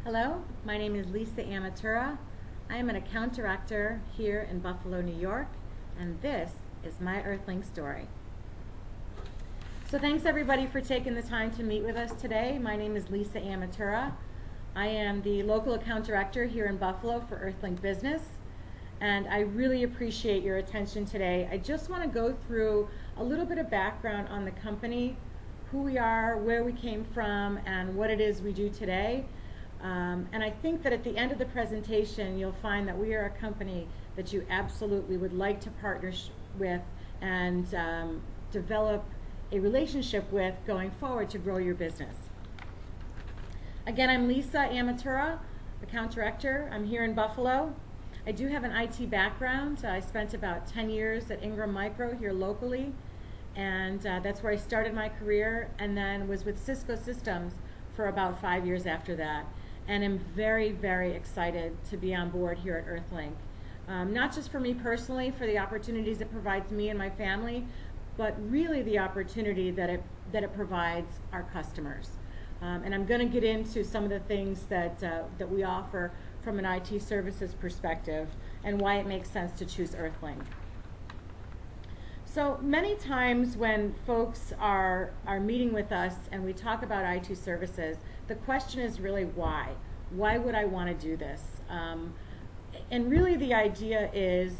Hello, my name is Lisa Amatura. I am an account director here in Buffalo, New York, and this is my Earthlink story. So thanks everybody for taking the time to meet with us today. My name is Lisa Amatura. I am the local account director here in Buffalo for Earthlink Business, and I really appreciate your attention today. I just want to go through a little bit of background on the company, who we are, where we came from, and what it is we do today. And I think that at the end of the presentation, you'll find that we are a company that you absolutely would like to partner with and develop a relationship with going forward to grow your business. Again, I'm Lisa Amatura, account director. I'm here in Buffalo. I do have an IT background. I spent about 10 years at Ingram Micro here locally, and that's where I started my career, and then was with Cisco Systems for about 5 years after that. And I'm very, very excited to be on board here at Earthlink. Not just for me personally, for the opportunities it provides me and my family, but really the opportunity that it provides our customers. And I'm going to get into some of the things that we offer from an IT services perspective and why it makes sense to choose Earthlink. So many times when folks are meeting with us and we talk about IT services, the question is really why? Why would I want to do this? And really the idea is,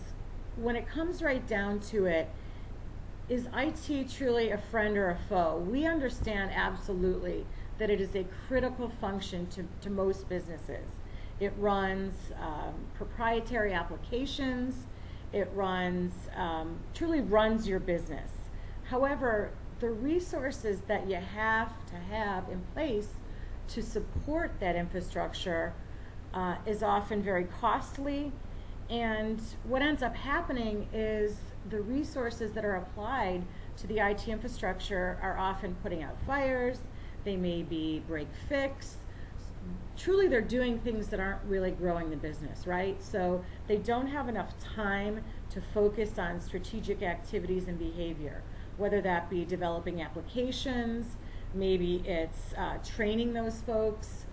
when it comes right down to it, is IT truly a friend or a foe? We understand absolutely that it is a critical function to most businesses. It runs proprietary applications. It truly runs your business. However, the resources that you have to have in place to support that infrastructure is often very costly, and what ends up happening is the resources that are applied to the IT infrastructure are often putting out fires. They may be break fix. Truly they're doing things that aren't really growing the business, right? So they don't have enough time to focus on strategic activities and behavior, whether that be developing applications, maybe it's training those folks,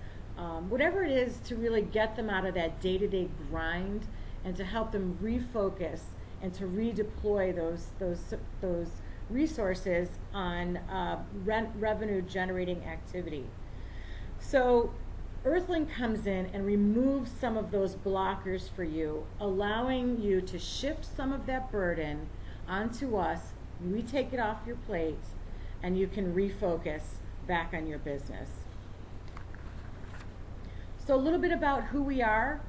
whatever it is to really get them out of that day-to-day grind and to help them refocus and to redeploy those resources on revenue generating activity. So Earthlink comes in and removes some of those blockers for you, allowing you to shift some of that burden onto us. We take it off your plate and you can refocus back on your business. So a little bit about who we are.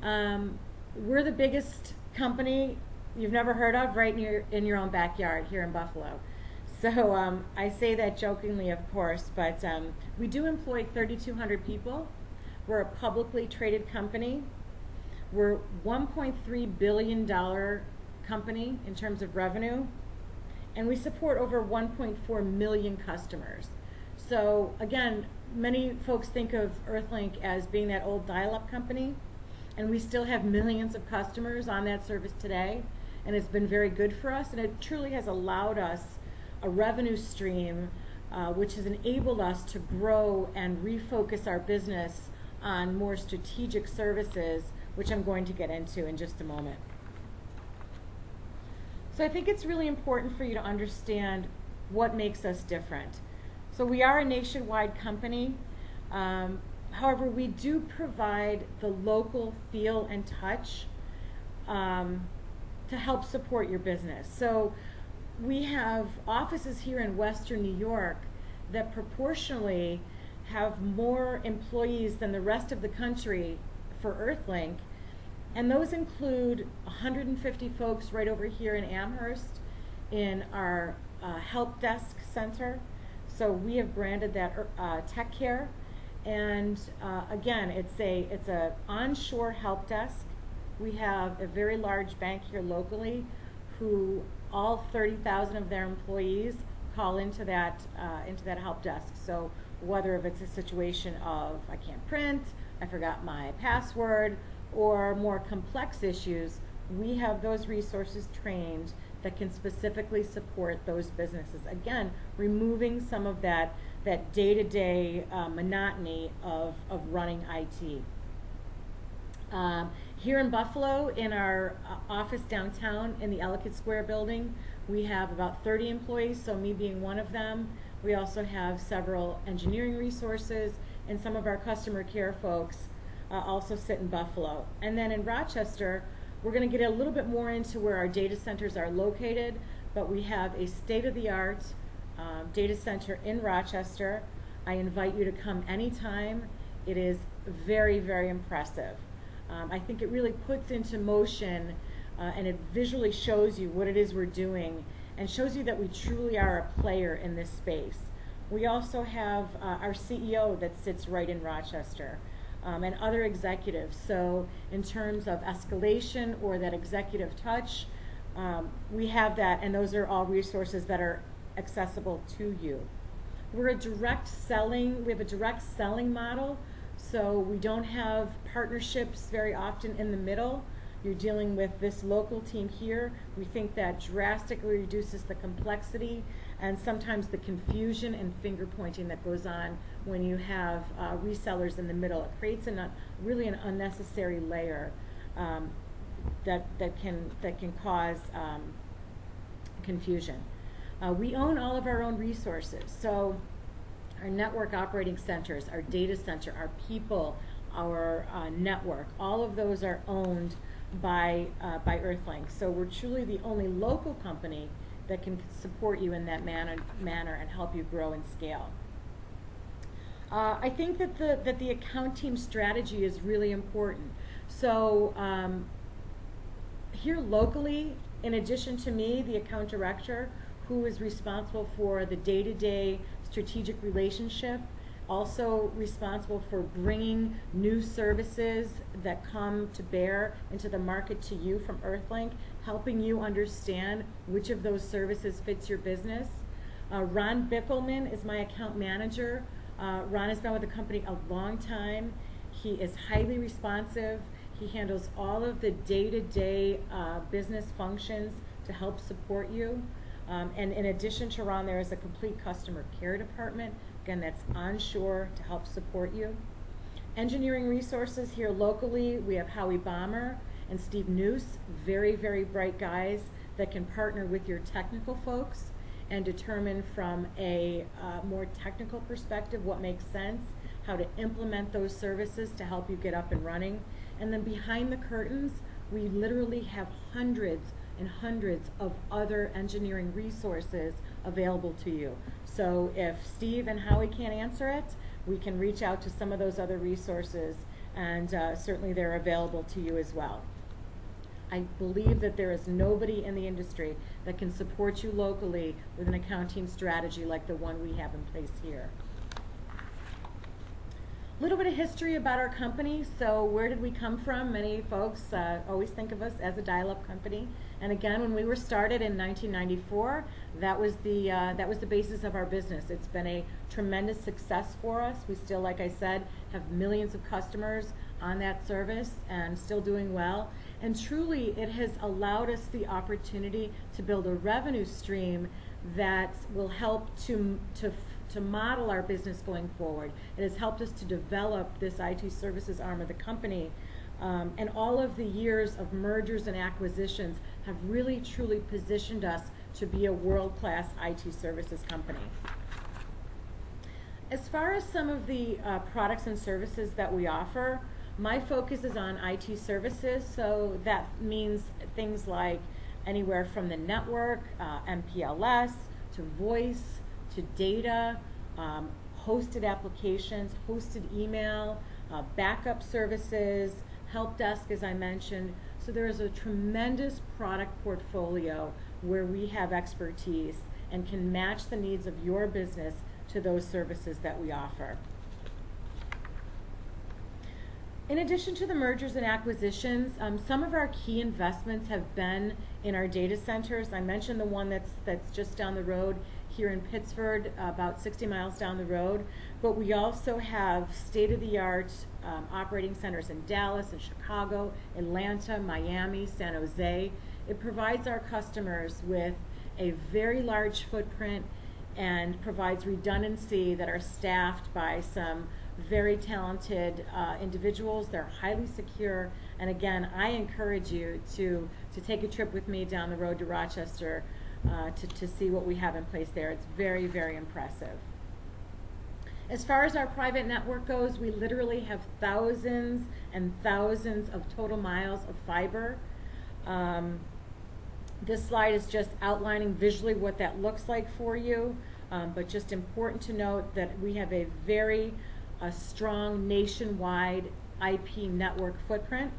We're the biggest company you've never heard of right in your own backyard here in Buffalo. So I say that jokingly, of course, but we do employ 3,200 people. We're a publicly traded company. We're $1.3 billion company in terms of revenue, and we support over 1.4 million customers. So again, many folks think of Earthlink as being that old dial-up company, and we still have millions of customers on that service today, and it's been very good for us, and it truly has allowed us a revenue stream which has enabled us to grow and refocus our business on more strategic services, which I'm going to get into in just a moment. So I think it's really important for you to understand what makes us different. So we are a nationwide company. However, we do provide the local feel and touch to help support your business. So we have offices here in Western New York that proportionally have more employees than the rest of the country for Earthlink, and those include 150 folks right over here in Amherst in our help desk center. So we have branded that Tech Care, and again, it's a onshore help desk. We have a very large bank here locally who all 30,000 of their employees call into that help desk. So whether if it's a situation of I can't print, I forgot my password, or more complex issues, we have those resources trained that can specifically support those businesses. Again, removing some of that that day-to-day monotony of running IT. Here in Buffalo, in our office downtown in the Ellicott Square building, we have about 30 employees, so me being one of them. We also have several engineering resources, and some of our customer care folks also sit in Buffalo. And then in Rochester, we're going to get a little bit more into where our data centers are located, but we have a state-of-the-art data center in Rochester. I invite you to come anytime. It is very, very impressive. I think it really puts into motion and it visually shows you what it is we're doing and shows you that we truly are a player in this space. We also have our CEO that sits right in Rochester and other executives. So in terms of escalation or that executive touch, we have that, and those are all resources that are accessible to you. We have a direct selling model. So we don't have partnerships very often in the middle. You're dealing with this local team here. We think that drastically reduces the complexity and sometimes the confusion and finger pointing that goes on when you have resellers in the middle. It creates really an unnecessary layer that can cause confusion. We own all of our own resources. So our network operating centers, our data center, our people, our network, all of those are owned by Earthlink. So we're truly the only local company that can support you in that manner and help you grow and scale. I think that the account team strategy is really important. So here locally, in addition to me, the account director, who is responsible for the day-to-day strategic relationship, also responsible for bringing new services that come to bear into the market to you from Earthlink, helping you understand which of those services fits your business. Ron Bickelman is my account manager. Ron has been with the company a long time. He is highly responsive. He handles all of the day-to-day business functions to help support you. And in addition to Ron, there is a complete customer care department, again, that's onshore to help support you. Engineering resources here locally, we have Howie Bomber and Steve Noose, very, very bright guys that can partner with your technical folks and determine from a more technical perspective what makes sense, how to implement those services to help you get up and running. And then behind the curtains, we literally have hundreds and hundreds of other engineering resources available to you. So if Steve and Howie can't answer it, we can reach out to some of those other resources, and certainly they're available to you as well. I believe that there is nobody in the industry that can support you locally with an account team strategy like the one we have in place here. A little bit of history about our company. So where did we come from? Many folks always think of us as a dial-up company. And again, when we were started in 1994, that was the basis of our business. It's been a tremendous success for us. We still, like I said, have millions of customers on that service and still doing well. And truly, it has allowed us the opportunity to build a revenue stream that will help to model our business going forward. It has helped us to develop this IT services arm of the company. And all of the years of mergers and acquisitions have really truly positioned us to be a world-class IT services company. As far as some of the products and services that we offer, my focus is on IT services, so that means things like anywhere from the network, MPLS, to voice, to data, hosted applications, hosted email, backup services, help desk, as I mentioned. So there is a tremendous product portfolio where we have expertise and can match the needs of your business to those services that we offer. In addition to the mergers and acquisitions, some of our key investments have been in our data centers. I mentioned the one that's just down the road here in Pittsford, about 60 miles down the road, but we also have state-of-the-art operating centers in Dallas and Chicago, Atlanta, Miami, San Jose. It provides our customers with a very large footprint and provides redundancy that are staffed by some very talented individuals. They're highly secure, and again, I encourage you to take a trip with me down the road to Rochester to see what we have in place there. It's very, very impressive. As far as our private network goes, we literally have thousands and thousands of total miles of fiber. This slide is just outlining visually what that looks like for you, but just important to note that we have a very strong nationwide IP network footprint.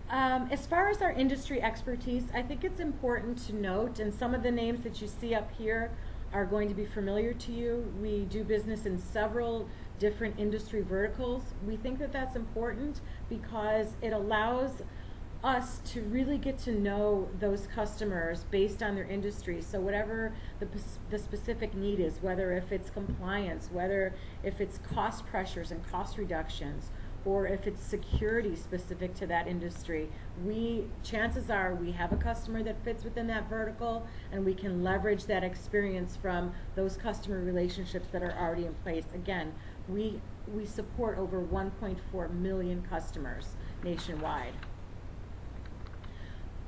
As far as our industry expertise, I think it's important to note, and some of the names that you see up here are going to be familiar to you. We do business in several different industry verticals. We think that that's important because it allows us to really get to know those customers based on their industry. So whatever the specific need is, whether if it's compliance, whether if it's cost pressures and cost reductions, or if it's security specific to that industry, chances are we have a customer that fits within that vertical, and we can leverage that experience from those customer relationships that are already in place. Again, we support over 1.4 million customers nationwide.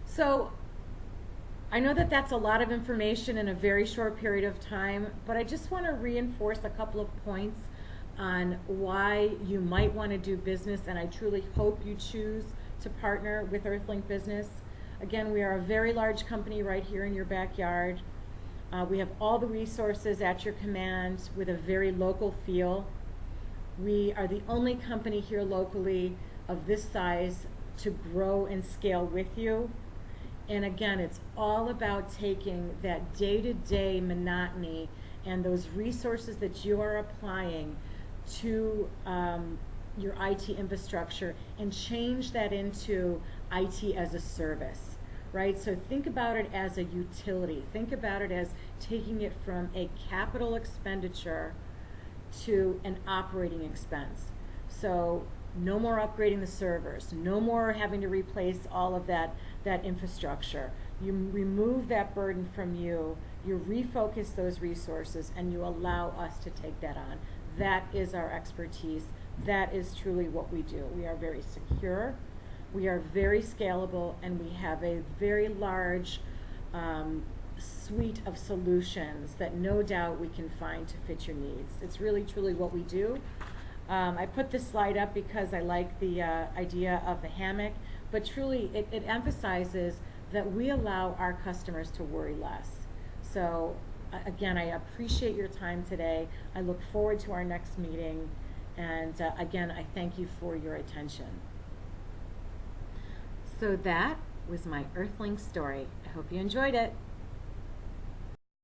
So I know that that's a lot of information in a very short period of time, but I just want to reinforce a couple of points on why you might want to do business, and I truly hope you choose to partner with Earthlink Business. Again, we are a very large company right here in your backyard. We have all the resources at your command with a very local feel. We are the only company here locally of this size to grow and scale with you. And again, it's all about taking that day-to-day monotony and those resources that you are applying to your IT infrastructure and change that into IT as a service, right? So think about it as a utility. Think about it as taking it from a capital expenditure to an operating expense. So no more upgrading the servers, no more having to replace all of that infrastructure. You remove that burden from you, you refocus those resources, and you allow us to take that on. That is our expertise. That is truly what we do. We are very secure, we are very scalable, and we have a very large suite of solutions that no doubt we can find to fit your needs. It's really, truly what we do. I put this slide up because I like the idea of the hammock, but truly it emphasizes that we allow our customers to worry less. So again, I appreciate your time today. I look forward to our next meeting, and again, I thank you for your attention. So that was my Earthlink story. I hope you enjoyed it.